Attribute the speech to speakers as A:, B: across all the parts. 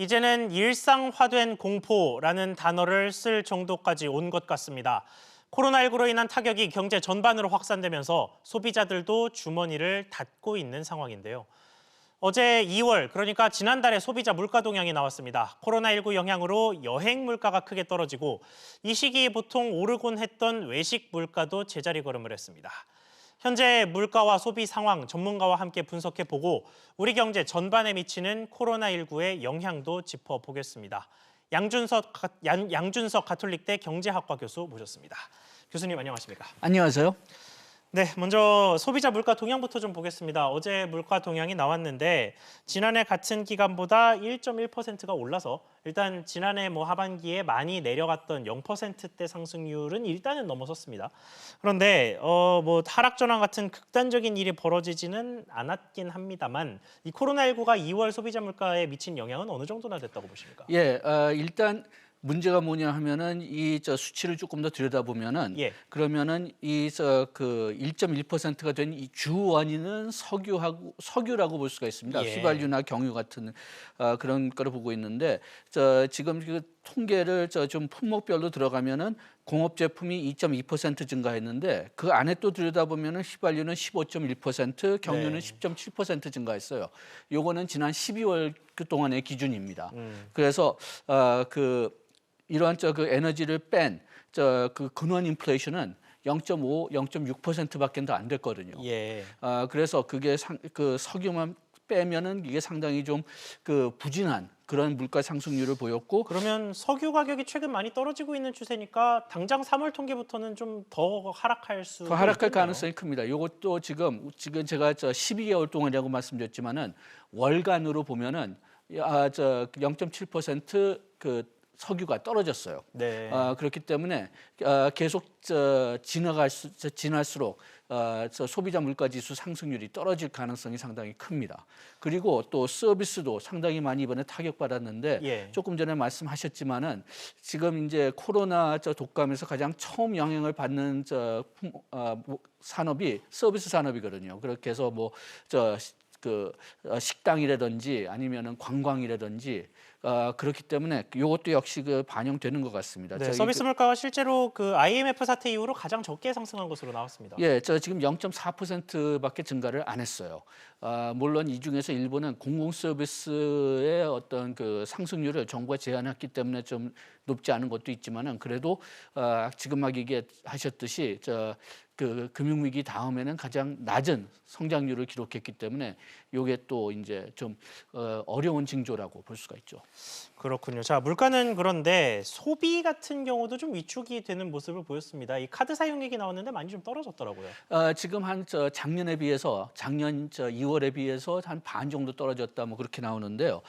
A: 이제는 일상화된 공포라는 단어를 쓸 정도까지 온 것 같습니다. 코로나19로 인한 타격이 경제 전반으로 확산되면서 소비자들도 주머니를 닫고 있는 상황인데요. 어제 2월, 그러니까 지난달에 소비자 물가 동향이 나왔습니다. 코로나19 영향으로 여행 물가가 크게 떨어지고 이 시기에 보통 오르곤 했던 외식 물가도 제자리 걸음을 했습니다. 현재 물가와 소비 상황 전문가와 함께 분석해보고 우리 경제 전반에 미치는 코로나19의 영향도 짚어보겠습니다. 양준석 가톨릭대 경제학과 교수 모셨습니다. 교수님 안녕하십니까?
B: 안녕하세요.
A: 네, 먼저 소비자 물가 동향부터 좀 보겠습니다. 어제 물가 동향이 나왔는데 지난해 같은 기간보다 1.1%가 올라서 일단 지난해 하반기에 많이 내려갔던 0%대 상승률은 일단은 넘어섰습니다. 그런데 하락 전환 같은 극단적인 일이 벌어지지는 않았긴 합니다만 이 코로나19가 2월 소비자 물가에 미친 영향은 어느 정도나 됐다고 보십니까?
B: 예, 일단 문제가 뭐냐 하면은 수치를 조금 더 들여다보면은
A: 예.
B: 그러면은 그 1.1%가 된 이 주 원인은 석유라고 볼 수가 있습니다.
A: 예.
B: 휘발유나 경유 같은 그런 거를 보고 있는데 지금 그 통계를 좀 품목별로 들어가면은 공업 제품이 2.2% 증가했는데 그 안에 또 들여다보면은 휘발유는 15.1%, 경유는
A: 네.
B: 10.7% 증가했어요. 요거는 지난 12월 그 동안의 기준입니다.
A: 음.
B: 그래서 이러한 그 에너지를 뺀 그 근원 인플레이션은 0.5, 0.6%밖에 더 안 됐거든요.
A: 예.
B: 그래서 그게 그 석유만 빼면은 이게 상당히 좀 그 부진한 그런 물가 상승률을 보였고,
A: 그러면 석유 가격이 최근 많이 떨어지고 있는 추세니까 당장 3월 통계부터는 좀 더 하락할 수
B: 더 하락할
A: 있겠네요.
B: 가능성이 큽니다. 이것도 지금 제가 12개월 동안이라고 말씀드렸지만은 월간으로 보면은 0.7% 석유가 떨어졌어요.
A: 네.
B: 그렇기 때문에 계속 지날수록 소비자 물가지수 상승률이 떨어질 가능성이 상당히 큽니다. 그리고 또 서비스도 상당히 많이 이번에 타격받았는데
A: 예.
B: 조금 전에 말씀하셨지만은 지금 이제 코로나 독감에서 가장 처음 영향을 받는 산업이 서비스 산업이거든요. 그렇게 해서 식당이라든지 아니면은 관광이라든지 그렇기 때문에 이것도 역시 반영되는 것 같습니다.
A: 네, 서비스 물가가 실제로 그 IMF 사태 이후로 가장 적게 상승한 것으로 나왔습니다.
B: 예, 지금 0.4%밖에 증가를 안 했어요. 물론 이 중에서 일부는 공공 서비스의 어떤 그 상승률을 정부가 제한했기 때문에 좀 높지 않은 것도 있지만은 그래도 지금 막 얘기하셨듯이 그 금융위기 다음에는 가장 낮은 성장률을 기록했기 때문에 이게 또 이제 좀 어려운 징조라고 볼 수가 있죠.
A: 그렇군요. 자, 물가는 그런데 소비 같은 경우도 좀 위축이 되는 모습을 보였습니다. 이 카드 사용액이 나왔는데 많이 좀 떨어졌더라고요.
B: 지금 작년에 비해서 작년 2월에 비해서 한 반 정도 떨어졌다 그렇게 나오는데요.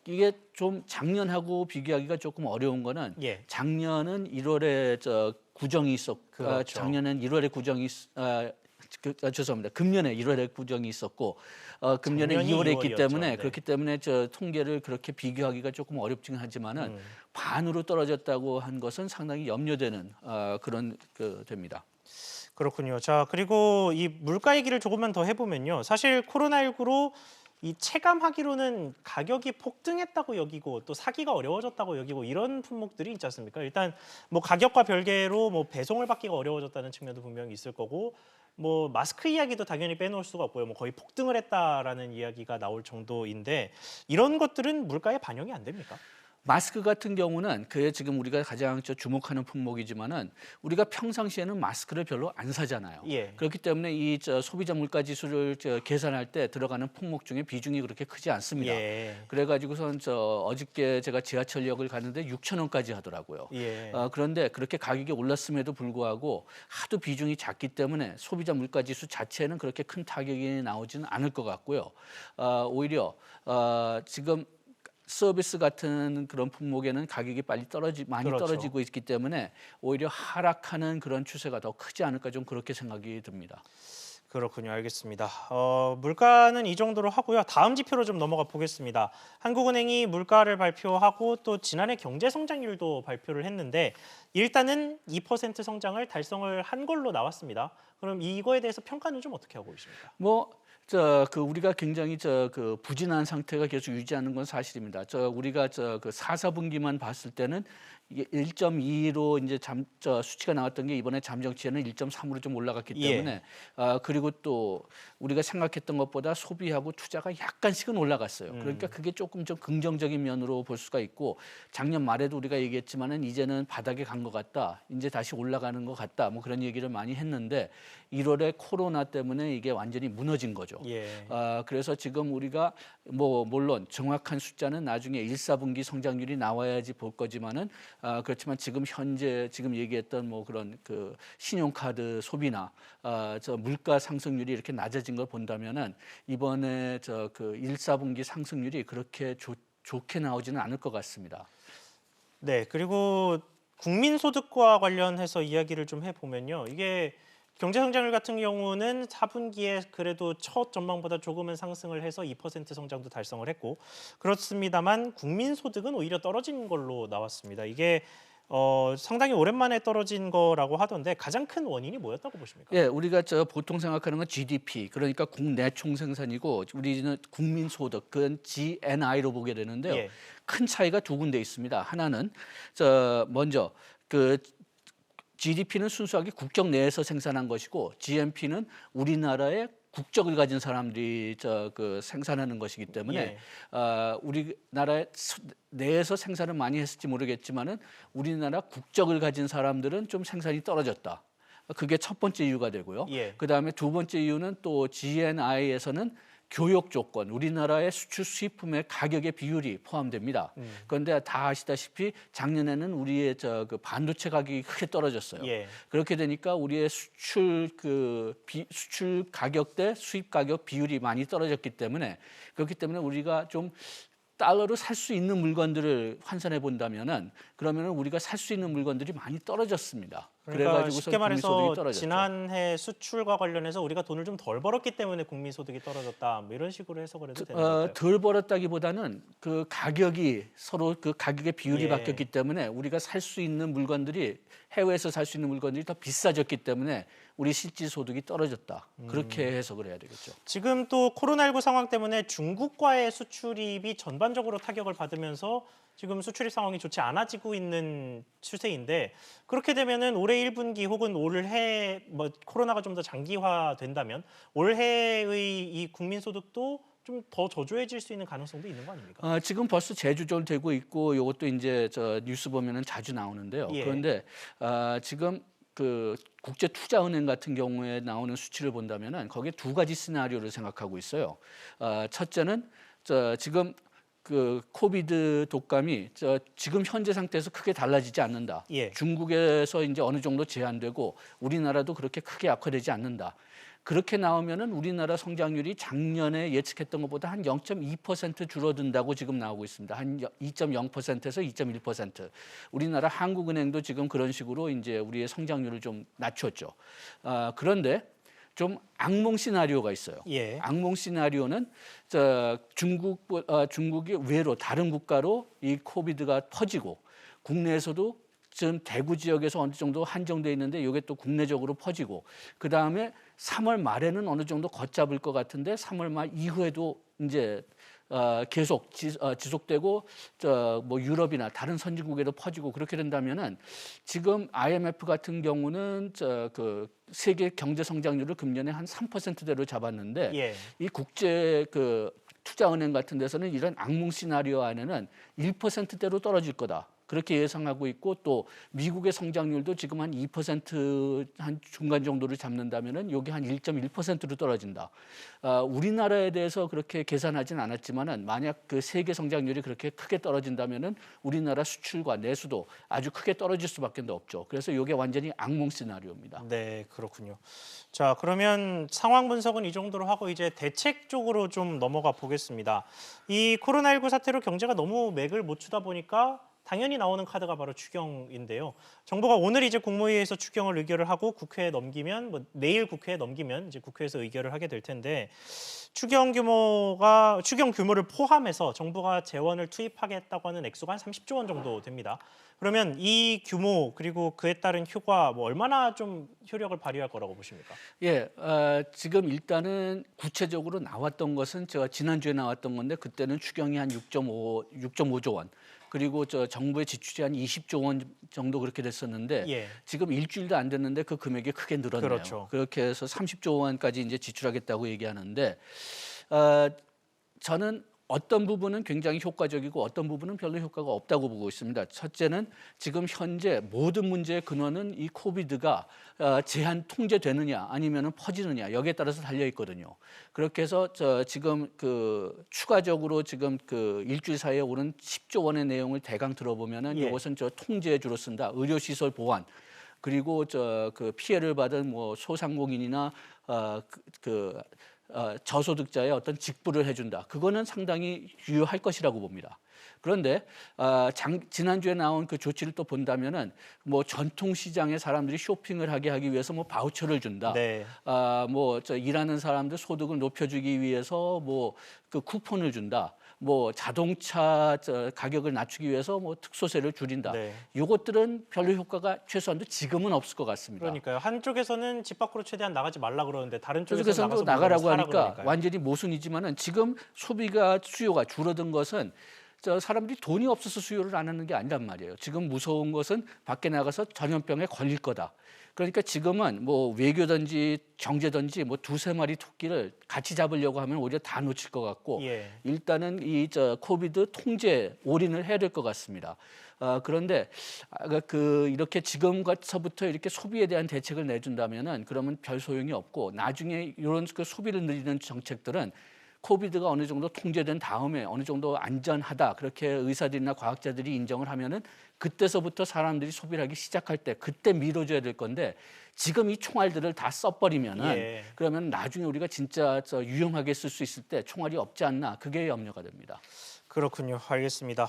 B: 이게 좀 작년하고 비교하기가 조금 어려운 거는
A: 예.
B: 작년은 1월에 구정이 있었고
A: 그렇죠.
B: 작년엔 1월에 구정이 죄송합니다. 금년에 1월에 구정이 있었고 금년에
A: 작년이
B: 2월에 있기
A: 2월이었죠.
B: 때문에
A: 네.
B: 그렇기 때문에 통계를 그렇게 비교하기가 조금 어렵긴 하지만은
A: 음.
B: 반으로 떨어졌다고 한 것은 상당히 염려되는 그런 됩니다.
A: 그렇군요. 자, 그리고 이 물가 얘기를 조금만 더 해보면요. 사실 코로나19로 이 체감하기로는 가격이 폭등했다고 여기고 또 사기가 어려워졌다고 여기고 이런 품목들이 있지 않습니까? 일단 가격과 별개로 배송을 받기가 어려워졌다는 측면도 분명히 있을 거고 마스크 이야기도 당연히 빼놓을 수가 없고요. 거의 폭등을 했다라는 이야기가 나올 정도인데 이런 것들은 물가에 반영이 안 됩니까?
B: 마스크 같은 경우는 그게 지금 우리가 가장 주목하는 품목이지만은 우리가 평상시에는 마스크를 별로 안 사잖아요.
A: 예.
B: 그렇기 때문에 이 소비자 물가 지수를 계산할 때 들어가는 품목 중에 비중이 그렇게 크지 않습니다.
A: 예.
B: 그래가지고선 어저께 제가 지하철역을 갔는데 6천 원까지 하더라고요.
A: 예.
B: 그런데 그렇게 가격이 올랐음에도 불구하고 하도 비중이 작기 때문에 소비자 물가 지수 자체는 그렇게 큰 타격이 나오지는 않을 것 같고요. 오히려 지금 서비스 같은 그런 품목에는 가격이 많이
A: 그렇죠.
B: 떨어지고 있기 때문에 오히려 하락하는 그런 추세가 더 크지 않을까 좀 그렇게 생각이 듭니다.
A: 그렇군요. 알겠습니다. 물가는 이 정도로 하고요. 다음 지표로 좀 넘어가 보겠습니다. 한국은행이 물가를 발표하고 또 지난해 경제 성장률도 발표를 했는데 일단은 2% 성장을 달성을 한 걸로 나왔습니다. 그럼 이거에 대해서 평가는 좀 어떻게 하고 계십니까?
B: 우리가 굉장히 부진한 상태가 계속 유지하는 건 사실입니다. 우리가 그 4, 4분기만 봤을 때는 이게 1.2로 이제 수치가 나왔던 게 이번에 잠정치에는 1.3으로 좀 올라갔기 때문에 그리고 또 우리가 생각했던 것보다 소비하고 투자가 약간씩은 올라갔어요. 그러니까 그게 조금 좀 긍정적인 면으로 볼 수가 있고 작년 말에도 우리가 얘기했지만은 이제는 바닥에 간 것 같다. 이제 다시 올라가는 것 같다. 뭐 그런 얘기를 많이 했는데 1월에 코로나 때문에 이게 완전히 무너진 거죠.
A: 예.
B: 그래서 지금 우리가 뭐 물론 정확한 숫자는 나중에 1, 4분기 성장률이 나와야지 볼 거지만은 그렇지만 지금 현재 지금 얘기했던 뭐 그런 그 신용카드 소비나 물가 상승률이 이렇게 낮아진 걸 본다면은 이번에 그 1, 4분기 상승률이 그렇게 좋게 나오지는 않을 것 같습니다.
A: 네, 그리고 국민소득과 관련해서 이야기를 좀 해보면요. 이게 경제성장률 같은 경우는 4분기에 그래도 첫 전망보다 조금은 상승을 해서 2% 성장도 달성을 했고 그렇습니다만 국민소득은 오히려 떨어진 걸로 나왔습니다. 이게 상당히 오랜만에 떨어진 거라고 하던데 가장 큰 원인이 뭐였다고 보십니까?
B: 예, 우리가 보통 생각하는 건 GDP, 그러니까 국내 총생산이고 우리는 국민소득, 그건 GNI로 보게 되는데요.
A: 예.
B: 큰 차이가 두 군데 있습니다. 하나는 먼저 그 GDP는 순수하게 국적 내에서 생산한 것이고 GNP는 우리나라의 국적을 가진 사람들이 생산하는 것이기 때문에 우리나라 내에서 생산을 많이 했을지 모르겠지만은 우리나라 국적을 가진 사람들은 좀 생산이 떨어졌다. 그게 첫 번째 이유가 되고요.
A: 예.
B: 그다음에 두 번째 이유는 또 GNI에서는 교역 조건, 우리나라의 수출 수입품의 가격의 비율이 포함됩니다. 그런데 다 아시다시피 작년에는 우리의 그 반도체 가격이 크게 떨어졌어요.
A: 예.
B: 그렇게 되니까 우리의 수출 수출 가격 대 수입 가격 비율이 많이 떨어졌기 때문에 그렇기 때문에 우리가 좀 달러로 살 수 있는 물건들을 환산해 본다면은 그러면은 우리가 살 수 있는 물건들이 많이 떨어졌습니다.
A: 그러니까
B: 그래가지고서
A: 쉽게 말해서
B: 국민소득이 떨어졌죠.
A: 지난해 수출과 관련해서 우리가 돈을 좀 덜 벌었기 때문에 국민소득이 떨어졌다. 뭐 이런 식으로 해석을 해도 되는 걸까요?
B: 덜 벌었다기보다는 그 가격이 서로 그 가격의 비율이
A: 예.
B: 바뀌었기 때문에 우리가 살 수 있는 물건들이 해외에서 살 수 있는 물건들이 더 비싸졌기 때문에 우리 실질 소득이 떨어졌다. 그렇게 해석을 해야 되겠죠.
A: 지금 또 코로나19 상황 때문에 중국과의 수출입이 전반적으로 타격을 받으면서 지금 수출입 상황이 좋지 않아지고 있는 추세인데 그렇게 되면은 올해 1분기 혹은 올해 뭐 코로나가 좀 더 장기화된다면 올해의 이 국민소득도 좀 더 저조해질 수 있는 가능성도 있는 거 아닙니까?
B: 지금 벌써 재조정되고 있고 이것도 이제 뉴스 보면은 자주 나오는데요.
A: 예.
B: 그런데 지금 그 국제투자은행 같은 경우에 나오는 수치를 본다면은 거기에 두 가지 시나리오를 생각하고 있어요. 첫째는 지금 그 코비드 독감이 지금 현재 상태에서 크게 달라지지 않는다.
A: 예.
B: 중국에서 이제 어느 정도 제한되고 우리나라도 그렇게 크게 악화되지 않는다. 그렇게 나오면은 우리나라 성장률이 작년에 예측했던 것보다 한 0.2% 줄어든다고 지금 나오고 있습니다. 한 2.0%에서 2.1%. 우리나라 한국은행도 지금 그런 식으로 이제 우리의 성장률을 좀 낮췄죠. 그런데 좀 악몽 시나리오가 있어요.
A: 예.
B: 악몽 시나리오는 중국이 외로 다른 국가로 이 코비드가 퍼지고 국내에서도 지금 대구 지역에서 어느 정도 한정돼 있는데 이게 또 국내적으로 퍼지고 그 다음에 3월 말에는 어느 정도 걷잡을 것 같은데 3월 말 이후에도 이제 계속 지속되고 뭐 유럽이나 다른 선진국에도 퍼지고 그렇게 된다면은 지금 IMF 같은 경우는 그 세계 경제 성장률을 금년에 한 3%대로 잡았는데
A: 예.
B: 이 국제 그 투자은행 같은 데서는 이런 악몽 시나리오 안에는 1%대로 떨어질 거다. 그렇게 예상하고 있고 또 미국의 성장률도 지금 한 2%한 중간 정도를 잡는다면은 여기 한 1.1%로 떨어진다. 우리나라에 대해서 그렇게 계산하진 않았지만은 만약 그 세계 성장률이 그렇게 크게 떨어진다면은 우리나라 수출과 내수도 아주 크게 떨어질 수밖에 없죠. 그래서 이게 완전히 악몽 시나리오입니다.
A: 네, 그렇군요. 자, 그러면 상황 분석은 이 정도로 하고 이제 대책 쪽으로 좀 넘어가 보겠습니다. 이 코로나19 사태로 경제가 너무 맥을 못 추다 보니까 당연히 나오는 카드가 바로 추경인데요. 정부가 오늘 이제 국무회의에서 추경을 의결을 하고 국회에 넘기면 뭐 내일 국회에 넘기면 이제 국회에서 의결을 하게 될 텐데 추경 규모를 포함해서 정부가 재원을 투입하겠다고 하는 액수가 한 30조 원 정도 됩니다. 그러면 이 규모 그리고 그에 따른 효과 뭐 얼마나 좀 효력을 발휘할 거라고 보십니까?
B: 예, 지금 일단은 구체적으로 나왔던 것은 제가 지난주에 나왔던 건데 그때는 추경이 한 6.5조 원. 그리고 정부의 지출이 한 20조 원 정도 그렇게 됐었는데
A: 예.
B: 지금 일주일도 안 됐는데 그 금액이 크게 늘었네요.
A: 그렇죠.
B: 그렇게 해서 30조 원까지 이제 지출하겠다고 얘기하는데 저는 어떤 부분은 굉장히 효과적이고 어떤 부분은 별로 효과가 없다고 보고 있습니다. 첫째는 지금 현재 모든 문제의 근원은 이 코비드가 제한 통제되느냐 아니면은 퍼지느냐 여기에 따라서 달려 있거든요. 그렇게 해서 지금 그 추가적으로 지금 그 일주일 사이에 오른 10조 원의 내용을 대강 들어보면은
A: 예.
B: 이것은 통제에 주로 쓴다. 의료시설 보완. 그리고 그 피해를 받은 뭐 소상공인이나 저소득자의 어떤 직부를 해준다. 그거는 상당히 유효할 것이라고 봅니다. 그런데 지난주에 나온 그 조치를 또 본다면은 뭐 전통시장의 사람들이 쇼핑을 하기 위해서 뭐 바우처를 준다.
A: 네.
B: 일하는 사람들 소득을 높여주기 위해서 뭐 그 쿠폰을 준다. 뭐 자동차 가격을 낮추기 위해서 뭐 특소세를 줄인다.
A: 네.
B: 이것들은 별로 효과가 최소한도 지금은 없을 것 같습니다.
A: 그러니까요. 한쪽에서는 집 밖으로 최대한 나가지 말라 그러는데 다른 쪽에서
B: 쪽에서는
A: 나가서
B: 또 나가라고
A: 사라
B: 하니까
A: 그러니까요.
B: 완전히 모순이지만은 지금 수요가 줄어든 것은 사람들이 돈이 없어서 수요를 안 하는 게 아니란 말이에요. 지금 무서운 것은 밖에 나가서 전염병에 걸릴 거다. 그러니까 지금은 뭐 외교든지 경제든지 뭐 두세 마리 토끼를 같이 잡으려고 하면 오히려 다 놓칠 것 같고
A: 예.
B: 일단은 이 코비드 통제 올인을 해야 될 것 같습니다. 그런데 이렇게 지금부터 이렇게 소비에 대한 대책을 내준다면은 그러면 별 소용이 없고 나중에 이런 그 소비를 늘리는 정책들은 코비드가 어느 정도 통제된 다음에 어느 정도 안전하다 그렇게 의사들이나 과학자들이 인정을 하면은 그때서부터 사람들이 소비를 하기 시작할 때 그때 밀어줘야 될 건데 지금 이 총알들을 다 써버리면은
A: 예.
B: 그러면 나중에 우리가 진짜 유용하게 쓸 수 있을 때 총알이 없지 않나 그게 염려가 됩니다.
A: 그렇군요. 알겠습니다.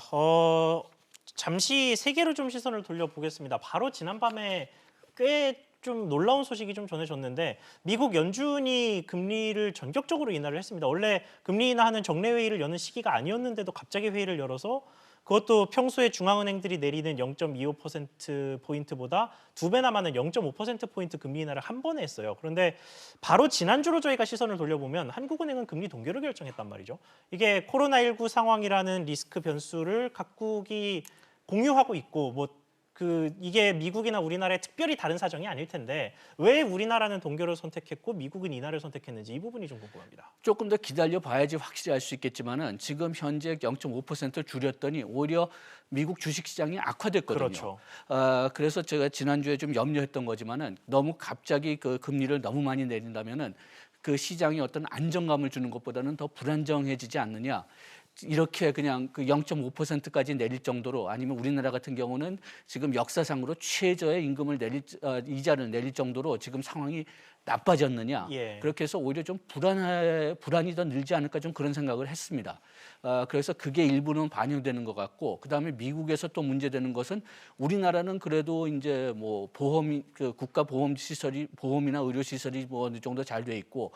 A: 잠시 세계로 좀 시선을 돌려보겠습니다. 바로 지난밤에 꽤 좀 놀라운 소식이 좀 전해졌는데 미국 연준이 금리를 전격적으로 인하를 했습니다. 원래 금리 인하하는 정례 회의를 여는 시기가 아니었는데도 갑자기 회의를 열어서 그것도 평소에 중앙은행들이 내리는 0.25%포인트보다 2배나 많은 0.5%포인트 금리 인하를 한 번에 했어요. 그런데 바로 지난주로 저희가 시선을 돌려보면 한국은행은 금리 동결을 결정했단 말이죠. 이게 코로나19 상황이라는 리스크 변수를 각국이 공유하고 있고 이게 미국이나 우리나라의 특별히 다른 사정이 아닐 텐데 왜 우리나라는 동결을 선택했고 미국은 인하를 선택했는지 이 부분이 좀 궁금합니다.
B: 조금 더 기다려 봐야지 확실히 알 수 있겠지만은 지금 현재 0.5% 줄였더니 오히려 미국 주식시장이 악화됐거든요.
A: 그렇죠.
B: 그래서 제가 지난주에 좀 염려했던 거지만은 너무 갑자기 그 금리를 너무 많이 내린다면은 그 시장이 어떤 안정감을 주는 것보다는 더 불안정해지지 않느냐. 이렇게 그냥 그 0.5%까지 내릴 정도로 아니면 우리나라 같은 경우는 지금 역사상으로 최저의 임금을 이자를 내릴 정도로 지금 상황이 나빠졌느냐.
A: 예.
B: 그렇게 해서 오히려 좀 불안이 더 늘지 않을까 좀 그런 생각을 했습니다. 그래서 그게 일부는 반영되는 것 같고 그다음에 미국에서 또 문제되는 것은 우리나라는 그래도 이제 뭐 국가 보험 시설이 보험이나 의료 시설이 뭐 어느 정도 잘 돼 있고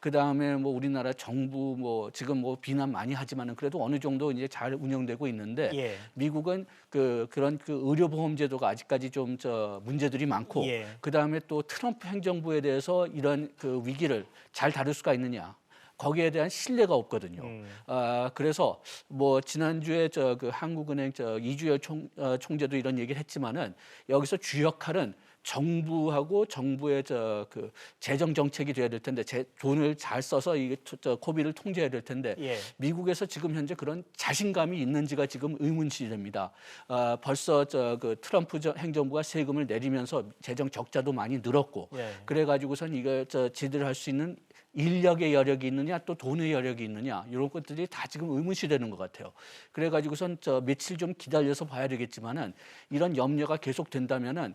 B: 그다음에 뭐 우리나라 정부 뭐 지금 뭐 비난 많이 하지만은 그래도 어느 정도 이제 잘 운영되고 있는데
A: 예.
B: 미국은 그런 의료 보험 제도가 아직까지 좀 문제들이 많고
A: 예.
B: 그다음에 또 트럼프 행정부에 대해서 이런 그 위기를 잘 다룰 수가 있느냐. 거기에 대한 신뢰가 없거든요. 그래서 뭐 지난주에 그 한국은행 이주열 총재도 이런 얘기를 했지만은 여기서 주 역할은 정부하고 정부의 그 재정 정책이 돼야 될 텐데 돈을 잘 써서 이 코비드를 통제해야 될 텐데
A: 예.
B: 미국에서 지금 현재 그런 자신감이 있는지가 지금 의문시됩니다. 벌써 그 트럼프 행정부가 세금을 내리면서 재정 적자도 많이 늘었고
A: 예.
B: 그래가지고선 이걸 제대로 할 수 있는 인력의 여력이 있느냐 또 돈의 여력이 있느냐 이런 것들이 다 지금 의문시되는 것 같아요. 그래가지고선 며칠 좀 기다려서 봐야 되겠지만은 이런 염려가 계속된다면은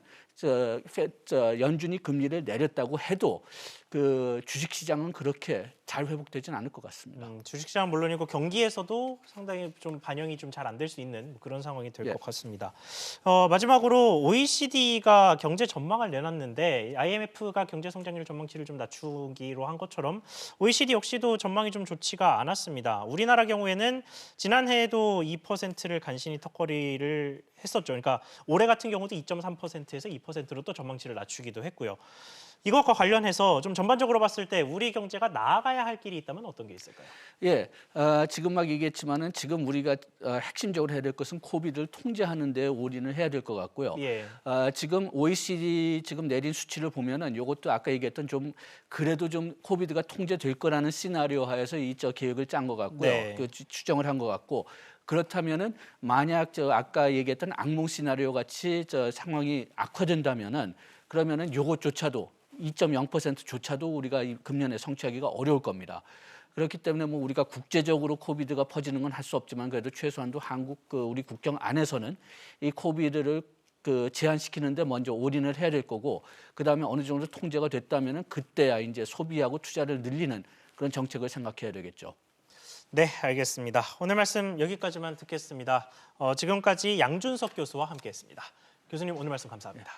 B: 연준이 금리를 내렸다고 해도 그 주식시장은 그렇게 잘 회복되지는 않을 것 같습니다.
A: 주식시장 물론이고 경기에서도 상당히 좀 반영이 좀 잘 안 될 수 있는 그런 상황이 될 것
B: 예.
A: 같습니다. 마지막으로 OECD가 경제 전망을 내놨는데 IMF가 경제 성장률 전망치를 좀 낮추기로 한 것처럼 OECD 역시도 전망이 좀 좋지가 않았습니다. 우리나라 경우에는 지난해에도 2%를 간신히 턱걸이를 했었죠. 그러니까 올해 같은 경우도 2.3%에서 2%로 또 전망치를 낮추기도 했고요. 이것과 관련해서 좀 전반적으로 봤을 때 우리 경제가 나아가야 할 길이 있다면 어떤 게 있을까요?
B: 예, 지금 막 얘기했지만은 지금 우리가 핵심적으로 해야 될 것은 코비드를 통제하는 데 올인을 해야 될 것 같고요.
A: 예.
B: 지금 OECD 지금 내린 수치를 보면은 이것도 아까 얘기했던 좀 그래도 좀 코비드가 통제될 거라는 시나리오 하에서 이 계획을 짠 것 같고요.
A: 네.
B: 그 추정을 한 것 같고 그렇다면은 만약 아까 얘기했던 악몽 시나리오 같이 상황이 악화된다면은 그러면은 요것조차도 2.0%조차도 우리가 이 금년에 성취하기가 어려울 겁니다. 그렇기 때문에 뭐 우리가 국제적으로 코비드가 퍼지는 건 할 수 없지만 그래도 최소한도 한국 우리 국경 안에서는 이 코비드를 제한시키는데 먼저 올인을 해야 될 거고 그다음에 어느 정도 통제가 됐다면은 그때야 이제 소비하고 투자를 늘리는 그런 정책을 생각해야 되겠죠.
A: 네, 알겠습니다. 오늘 말씀 여기까지만 듣겠습니다. 지금까지 양준석 교수와 함께했습니다. 교수님 오늘 말씀 감사합니다.